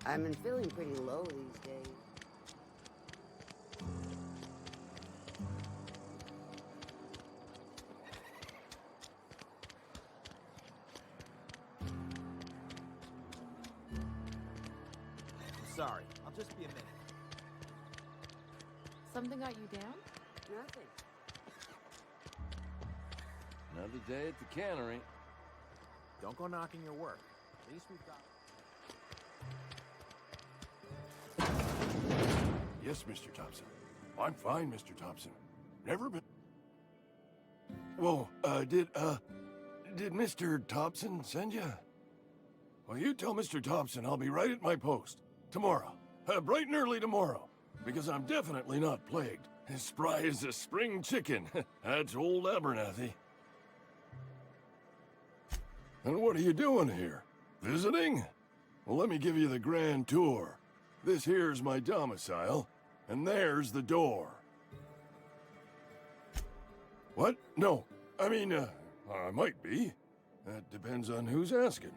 I've been feeling pretty low these days. I'm sorry. I'll just be a minute. Something got you down? Nothing. Another day at the cannery. Don't go knocking your work. At least we've got... Yes, Mr. Thompson. I'm fine, Mr. Thompson. Never been... Whoa, did Mr. Thompson send you? Well, you tell Mr. Thompson I'll be right at my post. Tomorrow. Bright and early tomorrow. Because I'm definitely not plagued. As spry as a spring chicken. That's old Abernathy. And what are you doing here? Visiting? Well, let me give you the grand tour. This here's my domicile, and there's the door. What? No. I mean, I might be. That depends on who's asking.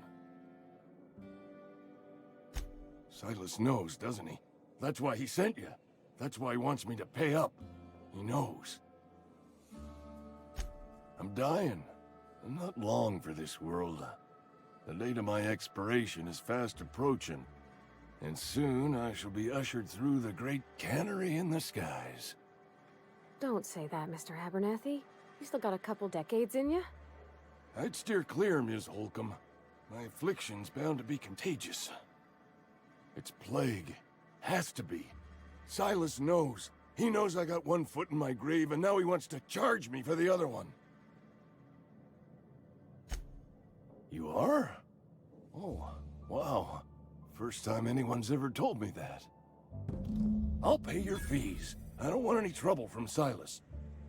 Silas knows, doesn't he? That's why he sent you. That's why he wants me to pay up. He knows. I'm dying. I'm not long for this world. The date of my expiration is fast approaching. And soon I shall be ushered through the great cannery in the skies. Don't say that, Mr. Abernathy. You still got a couple decades in you. I'd steer clear, Ms. Holcomb. My affliction's bound to be contagious. It's plague. Has to be. Silas knows. He knows I got one foot in my grave, and now he wants to charge me for the other one. You are? Oh, wow. First time anyone's ever told me that. I'll pay your fees. I don't want any trouble from Silas.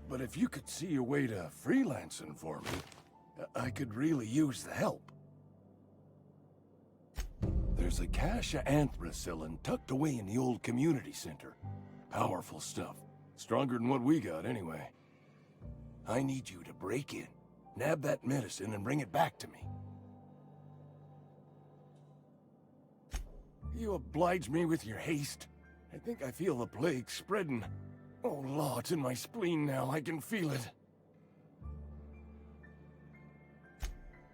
But if you could see a way to freelancing for me, I could really use the help. There's a cache of anthracillin tucked away in the old community center. Powerful stuff. Stronger than what we got, anyway. I need you to break in, nab that medicine, and bring it back to me. You oblige me with your haste. I think I feel the plague spreading. Oh, law, it's in my spleen now. I can feel it.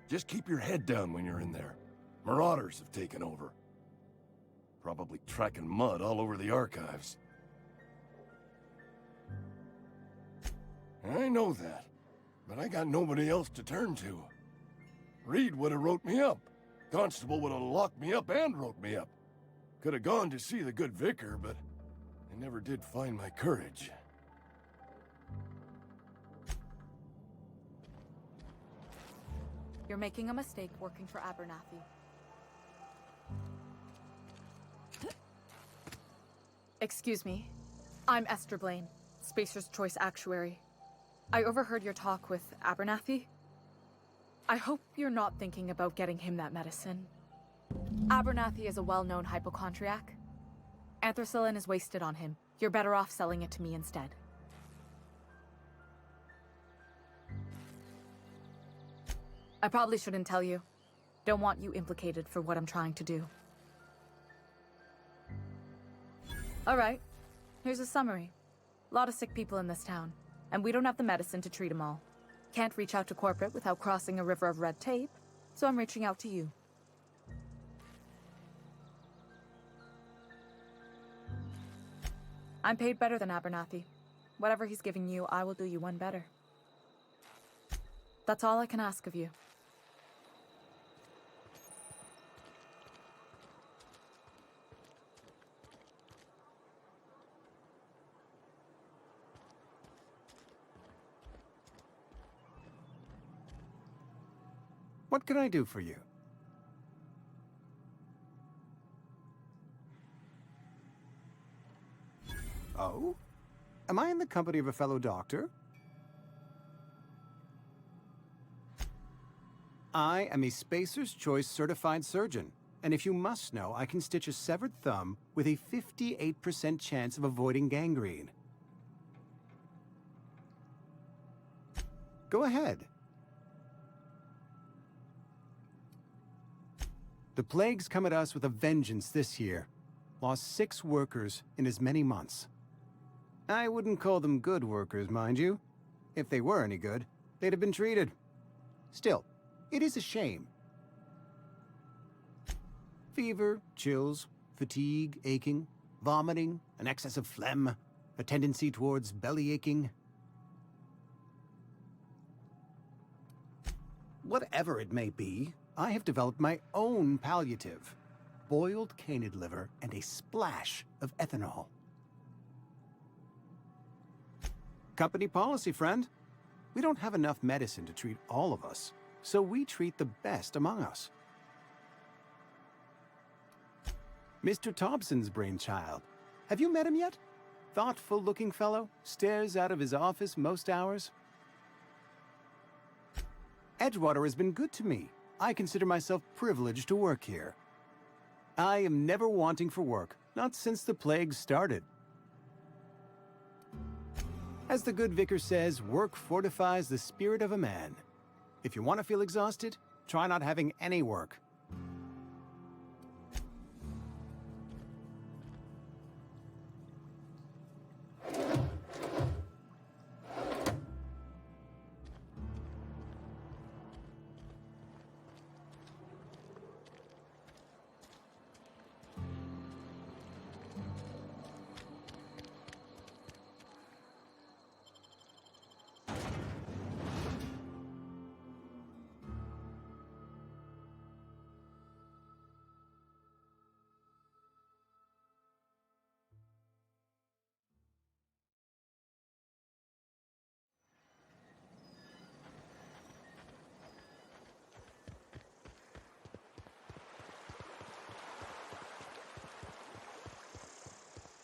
Just keep your head down when you're in there. Marauders have taken over. Probably tracking mud all over the archives. I know that, but I got nobody else to turn to. Reed would have wrote me up. Constable would have locked me up and wrote me up. Could have gone to see the good vicar, but I never did find my courage. You're making a mistake working for Abernathy. Excuse me. I'm Esther Blaine, Spacer's Choice Actuary. I overheard your talk with Abernathy. I hope you're not thinking about getting him that medicine. Abernathy is a well-known hypochondriac. Anthracillin is wasted on him. You're better off selling it to me instead. I probably shouldn't tell you. Don't want you implicated for what I'm trying to do. Alright, here's a summary. A lot of sick people in this town, and we don't have the medicine to treat them all. Can't reach out to corporate without crossing a river of red tape, so I'm reaching out to you. I'm paid better than Abernathy. Whatever he's giving you, I will do you one better. That's all I can ask of you. What can I do for you? Oh? Am I in the company of a fellow doctor? I am a Spacer's Choice certified surgeon, and if you must know, I can stitch a severed thumb with a 58% chance of avoiding gangrene. Go ahead. The plague's come at us with a vengeance this year. Lost 6 workers in as many months. I wouldn't call them good workers, mind you. If they were any good, they'd have been treated. Still, it is a shame. Fever, chills, fatigue, aching, vomiting, an excess of phlegm, a tendency towards belly aching. Whatever it may be, I have developed my own palliative. Boiled canid liver and a splash of ethanol. Company policy, friend. We don't have enough medicine to treat all of us, so we treat the best among us. Mr. Thompson's brainchild. Have you met him yet? Thoughtful-looking fellow, stares out of his office most hours. Edgewater has been good to me. I consider myself privileged to work here. I am never wanting for work, not since the plague started. As the good vicar says, work fortifies the spirit of a man. If you want to feel exhausted, try not having any work.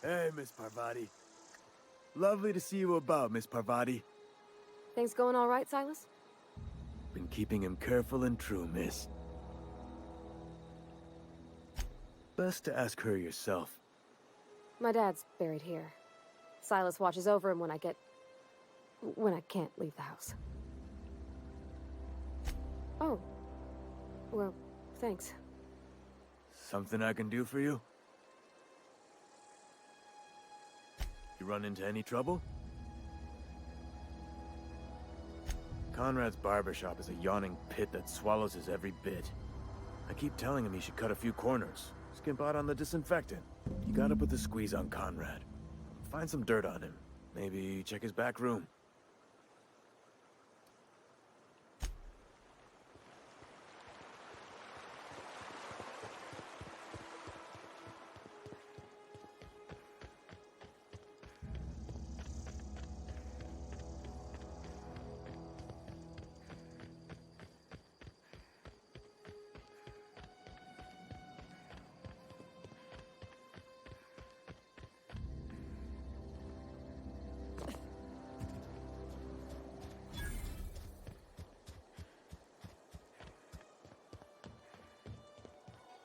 Hey, Miss Parvati. Lovely to see you about, Miss Parvati. Things going all right, Silas? Been keeping him careful and true, miss. Best to ask her yourself. My dad's buried here. Silas watches over him when I can't leave the house. Oh. Well, thanks. Something I can do for you? You run into any trouble? Conrad's barbershop is a yawning pit that swallows his every bit. I keep telling him he should cut a few corners, skimp out on the disinfectant. You gotta put the squeeze on Conrad. Find some dirt on him. Maybe check his back room.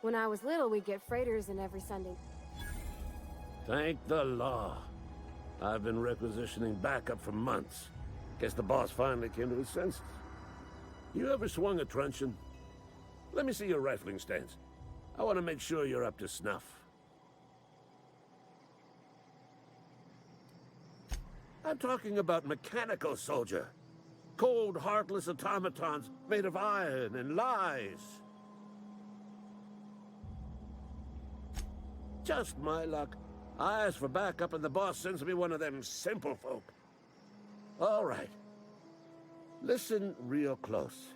When I was little, we'd get freighters in every Sunday. Thank the law. I've been requisitioning backup for months. Guess the boss finally came to his senses. You ever swung a truncheon? Let me see your rifling stance. I want to make sure you're up to snuff. I'm talking about mechanical soldier. Cold, heartless automatons made of iron and lies. Just my luck. I ask for backup and the boss sends me one of them simple folk. All right. Listen real close.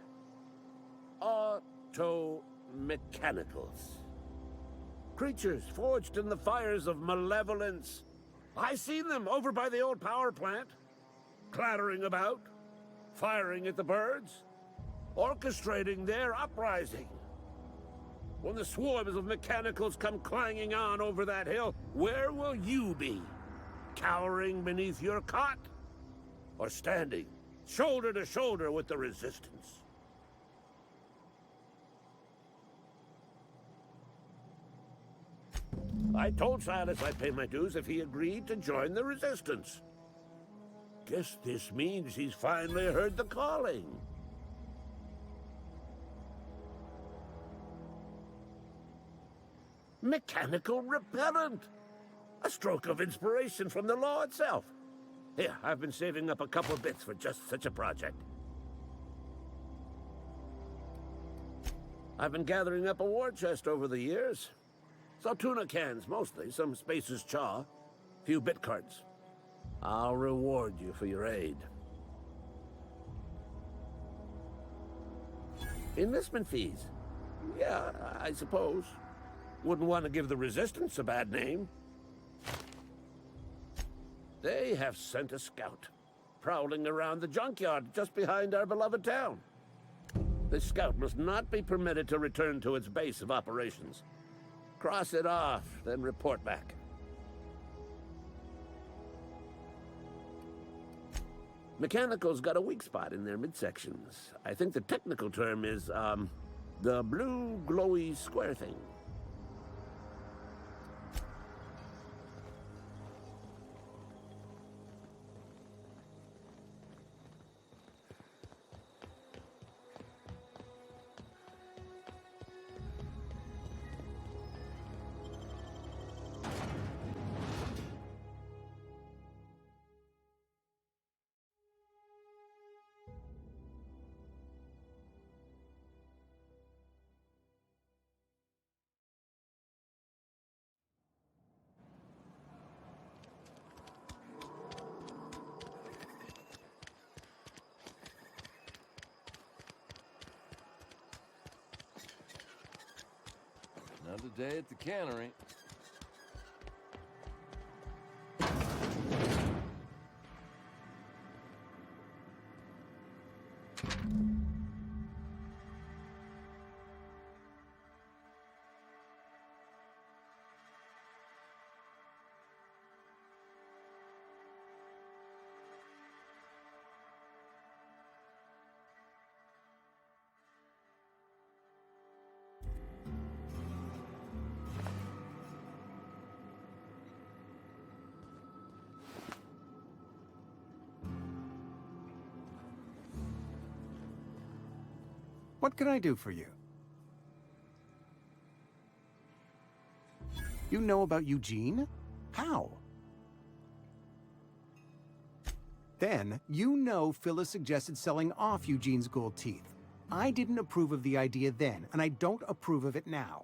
Auto-mechanicals. Creatures forged in the fires of malevolence. I seen them over by the old power plant. Clattering about. Firing at the birds. Orchestrating their uprising. When the swarms of mechanicals come clanging on over that hill, where will you be? Cowering beneath your cot? Or standing, shoulder to shoulder with the resistance? I told Silas I'd pay my dues if he agreed to join the resistance. Guess this means he's finally heard the calling. Mechanical repellent! A stroke of inspiration from the law itself. Here, I've been saving up a couple bits for just such a project. I've been gathering up a war chest over the years. Saltuna cans, mostly, some Spacer's chaw, few bit cards. I'll reward you for your aid. Enlistment fees. Yeah, I suppose. Wouldn't want to give the Resistance a bad name. They have sent a scout, prowling around the junkyard just behind our beloved town. This scout must not be permitted to return to its base of operations. Cross it off, then report back. Mechanical's got a weak spot in their midsections. I think the technical term is, the blue glowy square thing. Another day at the cannery. What can I do for you? You know about Eugene? How? Then, you know Phyllis suggested selling off Eugene's gold teeth. I didn't approve of the idea then, and I don't approve of it now.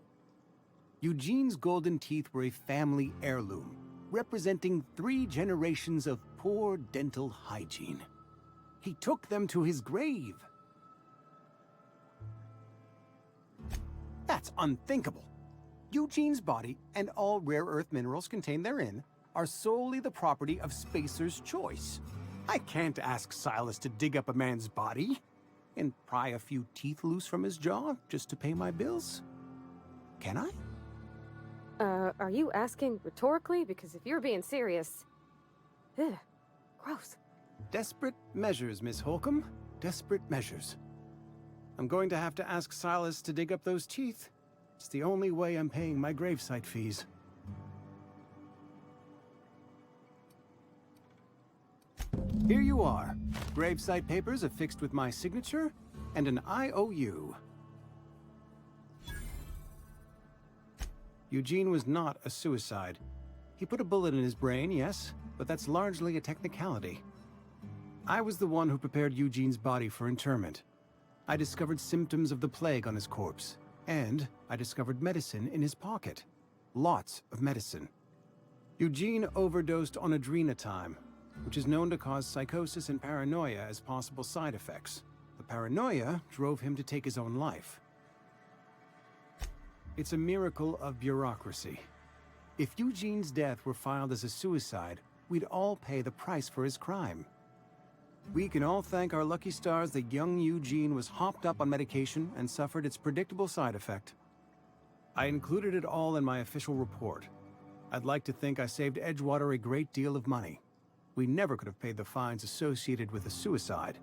Eugene's golden teeth were a family heirloom, representing 3 generations of poor dental hygiene. He took them to his grave. That's unthinkable. Eugene's body and all rare earth minerals contained therein are solely the property of Spacer's Choice. I can't ask Silas to dig up a man's body and pry a few teeth loose from his jaw just to pay my bills. Can I? Are you asking rhetorically? Because if you're being serious... Ugh, gross. Desperate measures, Miss Holcomb. Desperate measures. I'm going to have to ask Silas to dig up those teeth. It's the only way I'm paying my gravesite fees. Here you are. Gravesite papers affixed with my signature and an IOU. Eugene was not a suicide. He put a bullet in his brain, yes, but that's largely a technicality. I was the one who prepared Eugene's body for interment. I discovered symptoms of the plague on his corpse, and I discovered medicine in his pocket. Lots of medicine. Eugene overdosed on adrenatime, which is known to cause psychosis and paranoia as possible side effects. The paranoia drove him to take his own life. It's a miracle of bureaucracy. If Eugene's death were filed as a suicide, we'd all pay the price for his crime. We can all thank our lucky stars that young Eugene was hopped up on medication and suffered its predictable side effect. I included it all in my official report. I'd like to think I saved Edgewater a great deal of money. We never could have paid the fines associated with a suicide.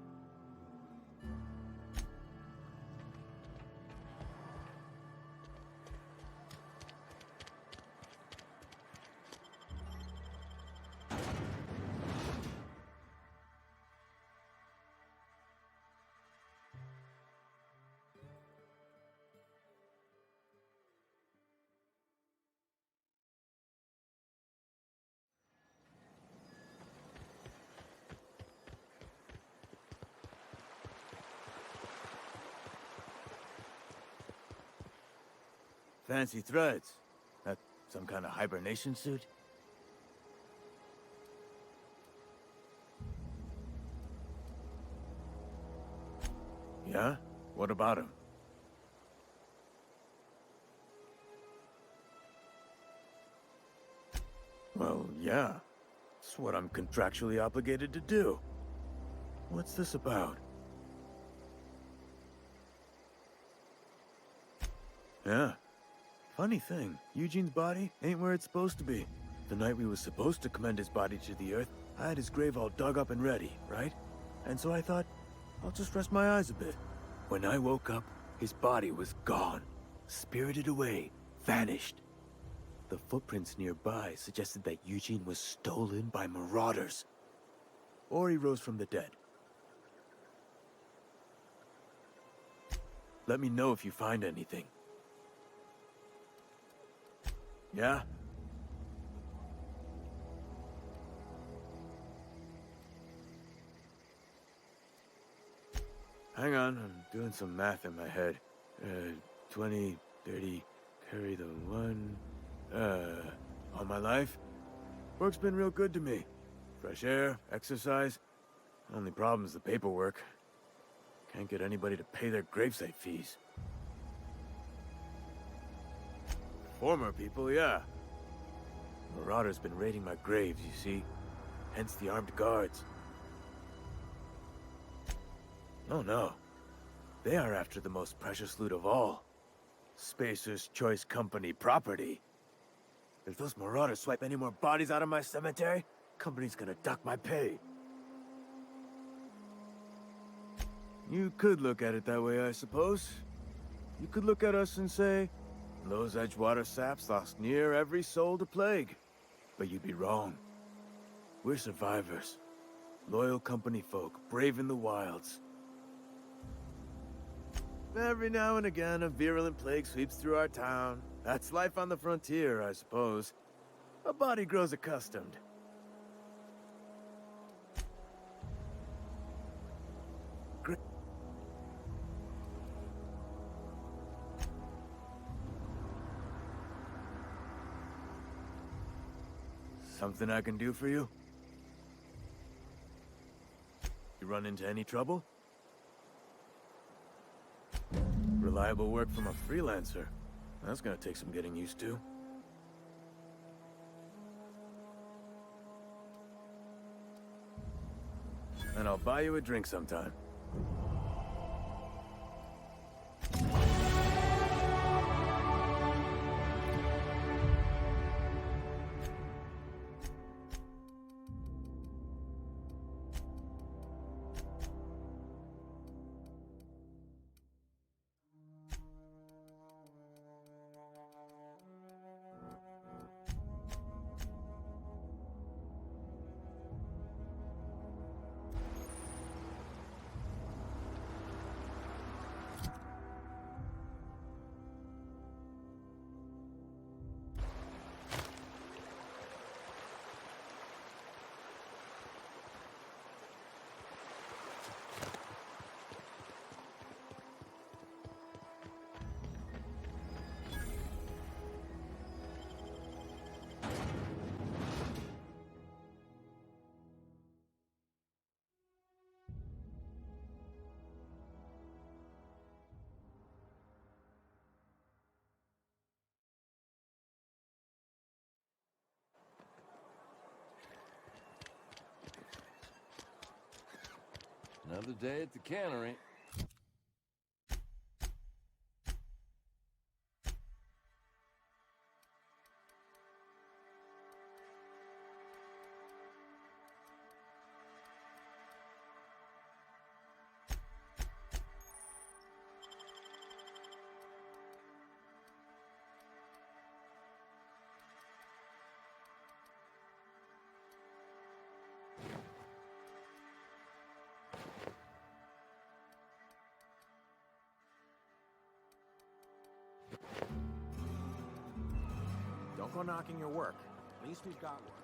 fancy threads. That some kind of hibernation suit? Yeah? What about him? Well, yeah. It's what I'm contractually obligated to do. What's this about? Yeah. Funny thing, Eugene's body ain't where it's supposed to be. The night we was supposed to commend his body to the earth, I had his grave all dug up and ready, right? And so I thought, I'll just rest my eyes a bit. When I woke up, his body was gone. Spirited away. Vanished. The footprints nearby suggested that Eugene was stolen by marauders. Or he rose from the dead. Let me know if you find anything. Yeah? Hang on, I'm doing some math in my head. 20, 30, carry the 1... all my life? Work's been real good to me. Fresh air, exercise. Only problem's the paperwork. Can't get anybody to pay their gravesite fees. Former people, yeah. Marauders been raiding my graves, you see. Hence the armed guards. Oh no. They are after the most precious loot of all. Spacer's Choice Company property. If those marauders swipe any more bodies out of my cemetery, company's gonna duck my pay. You could look at it that way, I suppose. You could look at us and say, those Edgewater saps lost near every soul to plague. But you'd be wrong. We're survivors. Loyal company folk, brave in the wilds. Every now and again, a virulent plague sweeps through our town. That's life on the frontier, I suppose. A body grows accustomed. Something I can do for you? You run into any trouble? Reliable work from a freelancer. That's gonna take some getting used to. And I'll buy you a drink sometime. Another day at the cannery. Don't go knocking your work. At least we've got work.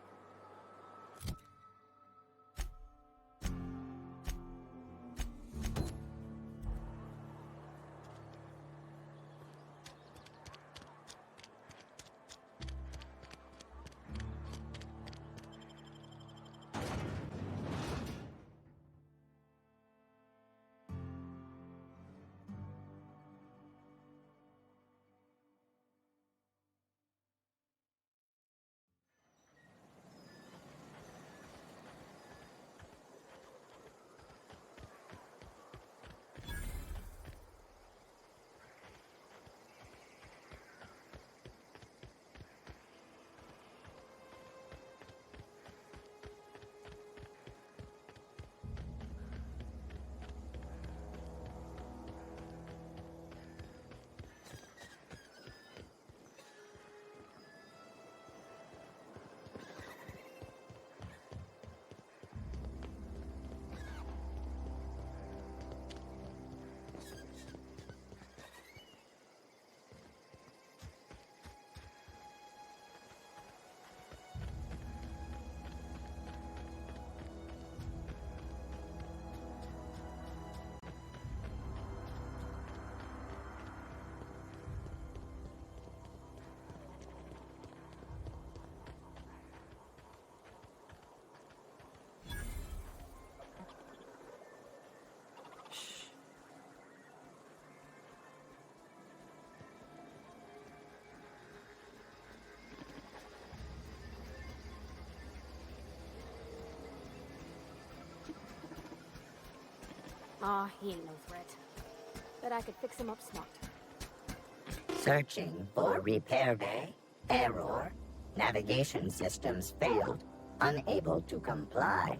Aw, he ain't no threat. Bet I could fix him up smart. Searching for repair bay. Error. Navigation systems failed. Unable to comply.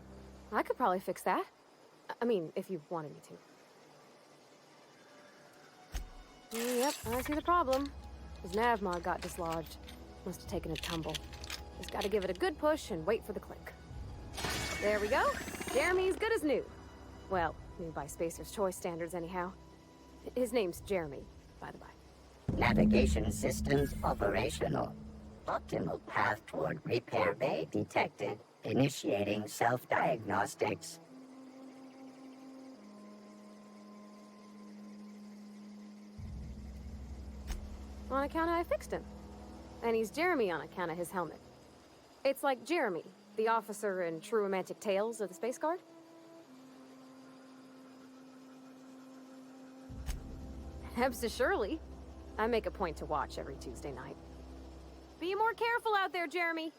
I could probably fix that. I mean, if you wanted me to. Yep, I see the problem. His navmod got dislodged. Must have taken a tumble. Just gotta give it a good push and wait for the click. There we go. Jeremy's good as new. Well, new by Spacer's Choice standards anyhow. His name's Jeremy, by the by. Navigation systems operational. Optimal path toward repair bay detected. Initiating self-diagnostics. On account of I fixed him. And he's Jeremy on account of his helmet. It's like Jeremy, the officer in True Romantic Tales of the Space Guard. Surely. I make a point to watch every Tuesday night. Be more careful out there, Jeremy.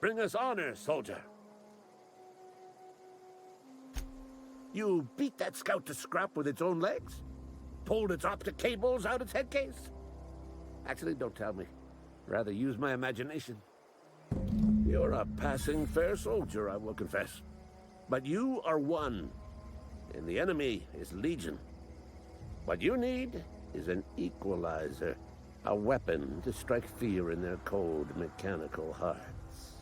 Bring us honor, soldier. You beat that scout to scrap with its own legs? Pulled its optic cables out its head case? Actually, don't tell me. Rather use my imagination. You're a passing fair soldier, I will confess. But you are one, and the enemy is legion. What you need is an equalizer, a weapon to strike fear in their cold, mechanical hearts.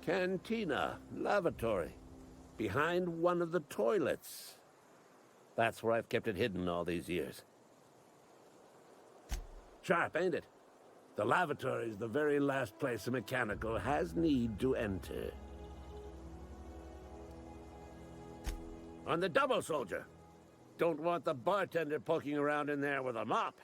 Cantina, lavatory, behind one of the toilets. That's where I've kept it hidden all these years. Sharp, ain't it? The lavatory is the very last place a mechanical has need to enter. On the double, soldier. Don't want the bartender poking around in there with a mop.